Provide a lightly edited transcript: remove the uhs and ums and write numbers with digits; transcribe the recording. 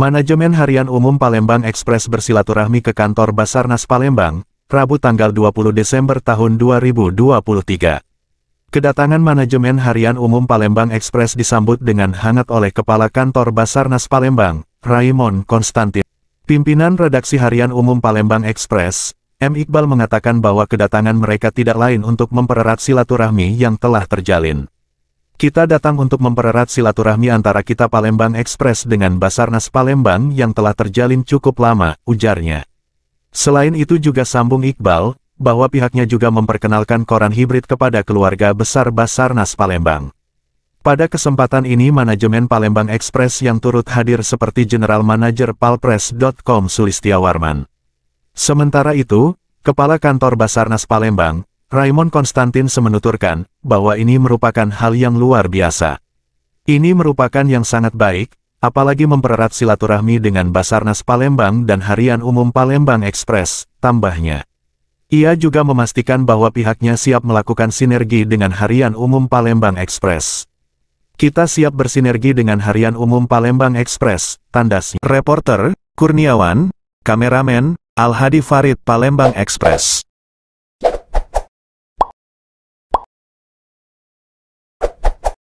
Manajemen Harian Umum Palembang Ekspres bersilaturahmi ke kantor Basarnas Palembang, Rabu tanggal 20 Desember tahun 2023. Kedatangan manajemen Harian Umum Palembang Ekspres disambut dengan hangat oleh Kepala Kantor Basarnas Palembang, Raymond Konstantin. Pimpinan Redaksi Harian Umum Palembang Ekspres, M. Iqbal mengatakan bahwa kedatangan mereka tidak lain untuk mempererat silaturahmi yang telah terjalin. Kita datang untuk mempererat silaturahmi antara kita Palembang Ekspres dengan Basarnas Palembang yang telah terjalin cukup lama, ujarnya. Selain itu juga sambung Iqbal, bahwa pihaknya juga memperkenalkan koran hibrid kepada keluarga besar Basarnas Palembang. Pada kesempatan ini manajemen Palembang Ekspres yang turut hadir seperti General Manager Palpres.com Sulistiawarman. Sementara itu, Kepala Kantor Basarnas Palembang, Raymond Konstantin menuturkan, bahwa ini merupakan hal yang luar biasa. Ini merupakan yang sangat baik, apalagi mempererat silaturahmi dengan Basarnas Palembang dan Harian Umum Palembang Ekspres, tambahnya. Ia juga memastikan bahwa pihaknya siap melakukan sinergi dengan Harian Umum Palembang Ekspres. Kita siap bersinergi dengan Harian Umum Palembang Ekspres, tandasnya. Reporter, Kurniawan, kameramen, Al-Hadi Farid Palembang Ekspres.